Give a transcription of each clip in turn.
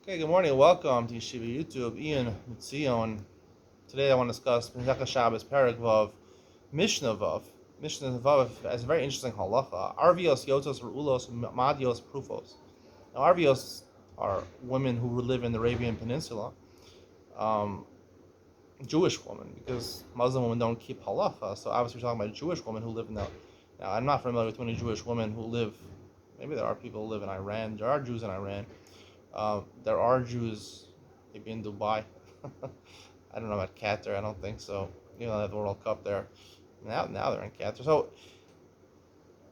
Okay, good morning. Welcome to Yeshiva YouTube. Iyun, Iyun. Today I want to discuss Pesach Shabbos Perek Vav, Mishnah Vav. Mishnah Vav has a very interesting halacha. Arvios, Yotos, Rulos, Madios, Prufos. Now, Arvios are women who live in the Arabian Peninsula, um, Jewish women, because Muslim women don't keep halacha. So obviously we're talking about Jewish women who live in the. Now, I'm not familiar with many Jewish women who live. Maybe there are people who live in Iran. There are Jews in Iran. There are Jews, maybe in Dubai. I don't know about Qatar. I don't think so. They have the World Cup there. Now they're in Qatar. So,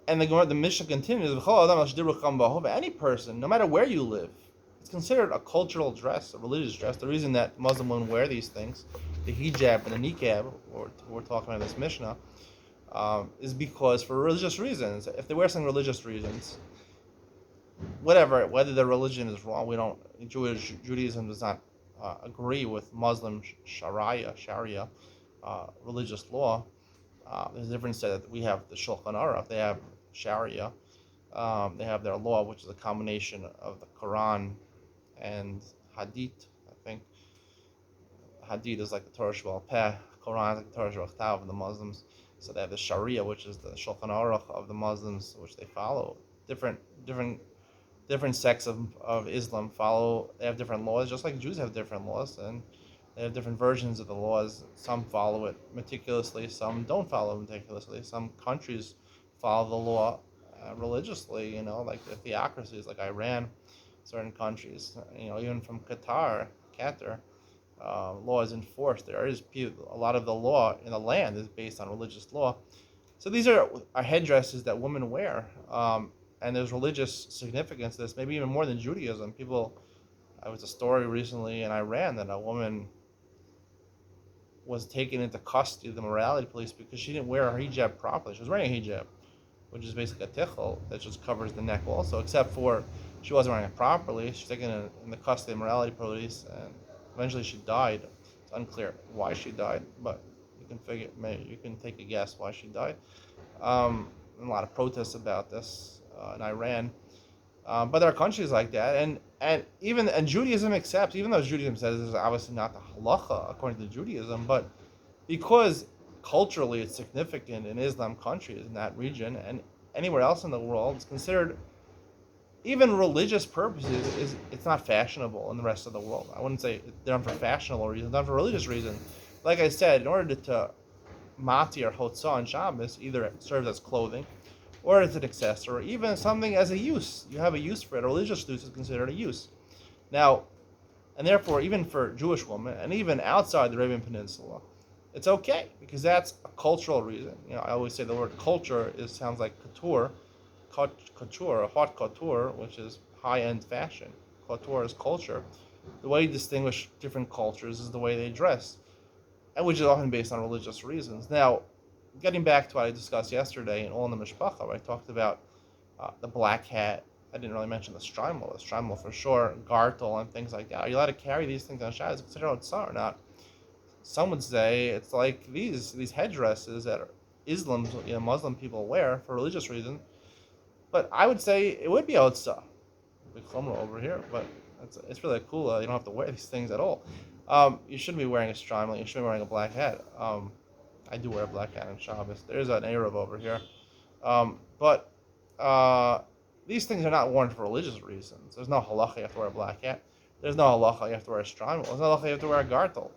and the mission continues. Any person, no matter where you live, it's considered a cultural dress, a religious dress. The reason that Muslim women wear these things, the hijab and the niqab, or we're talking about this Mishnah, is because for religious reasons. If they wear some religious reasons, whatever, whether their religion is wrong, we don't. Judaism does not agree with Muslim Sharia, religious law. There's a difference that we have the Shulchan Aruch, they have Sharia, they have their law, which is a combination of the Quran and Hadith. I think Hadith is like the Torah Sheba'al Peh, Quran is like the Torah Sheba'al Ktav of the Muslims. So they have the Sharia, which is the Shulchan Aruch of the Muslims, which they follow. Different sects of Islam follow. They have different laws, just like Jews have different laws, and they have different versions of the laws. Some follow it meticulously, some don't follow it meticulously. Some countries follow the law religiously, like the theocracies, like Iran, certain countries, even from Qatar, law is enforced. There is a lot of the law in the land is based on religious law. So these are headdresses that women wear. And there's religious significance to this, maybe even more than Judaism. I was a story recently in Iran that a woman was taken into custody of the morality police because she didn't wear her hijab properly. She was wearing a hijab, which is basically a tichel that just covers the neck also, except for she wasn't wearing it properly. She's taken in the custody of the morality police, and eventually she died. It's unclear why she died, but you can take a guess why she died. And a lot of protests about this in Iran, but there are countries like that, and Judaism accepts, even though Judaism says this is obviously not the halacha according to Judaism, but because culturally it's significant in Islam countries in that region and anywhere else in the world, it's considered, even religious purposes, it's not fashionable in the rest of the world. I wouldn't say they're done for fashionable reasons, done for religious reasons. Like I said, in order to mati or hotzah on Shabbos, either it serves as clothing or as an accessory, even something as a use. You have a use for it. A religious use is considered a use. Now, and therefore, even for Jewish women, and even outside the Arabian Peninsula, it's okay, because that's a cultural reason. I always say the word culture sounds like couture, haute couture, which is high-end fashion. Couture is culture. The way you distinguish different cultures is the way they dress, and which is often based on religious reasons. Now, getting back to what I discussed yesterday in All in the Mishpacha, where I talked about the black hat. I didn't really mention the shtreimel for sure, gartel, and things like that. Are you allowed to carry these things on Shabbos? Considered outside or not? Some would say it's like these headdresses that Muslim people wear for religious reasons. But I would say it would be outside. Big chumrah over here, but it's really cool. You don't have to wear these things at all. You shouldn't be wearing a shtreimel. You shouldn't be wearing a black hat. I do wear a black hat on Shabbos. There's an Arab over here. But these things are not worn for religious reasons. There's no halacha you have to wear a black hat. There's no halacha you have to wear a shtreimel. There's no halacha you have to wear a gartel.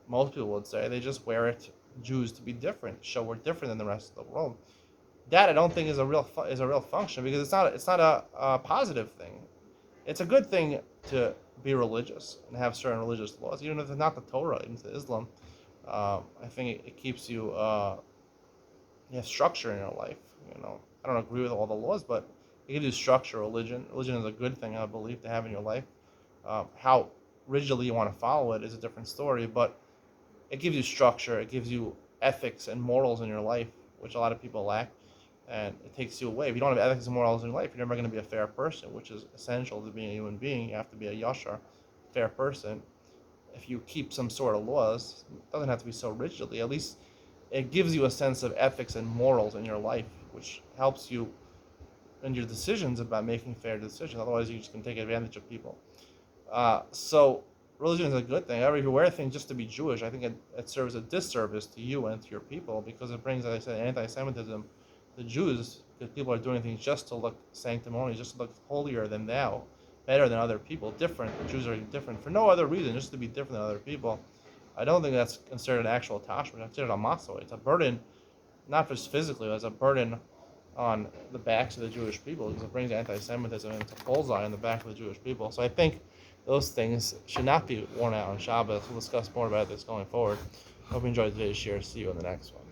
Most people would say they just wear it, Jews, to be different, show we're different than the rest of the world. That I don't think is a real function, because it's not a positive thing. It's a good thing to be religious and have certain religious laws, even if it's not the Torah, into Islam. I think it keeps you have structure in your life. I don't agree with all the laws, but it gives you structure. Religion is a good thing, I believe, to have in your life. How rigidly you want to follow it is a different story, but it gives you structure. It gives you ethics and morals in your life, which a lot of people lack, and it takes you away. If you don't have ethics and morals in your life, you're never going to be a fair person, which is essential to being a human being. You have to be a yashar, fair person. If you keep some sort of laws, it doesn't have to be so rigidly. At least it gives you a sense of ethics and morals in your life, which helps you in your decisions about making fair decisions. Otherwise, you just can take advantage of people. So religion is a good thing. However, if you wear things just to be Jewish, I think it serves a disservice to you and to your people because it brings, as I said, anti-Semitism to Jews because people are doing things just to look sanctimonious, just to look holier than thou, better than other people, different. The Jews are different for no other reason, just to be different than other people. I don't think that's considered an actual tashmish. It's considered a matzah. It's a burden, not just physically, but it's a burden on the backs of the Jewish people because it brings anti-Semitism and it's a bullseye on the back of the Jewish people. So I think those things should not be worn out on Shabbos. We'll discuss more about this going forward. Hope you enjoyed today's share. See you in the next one.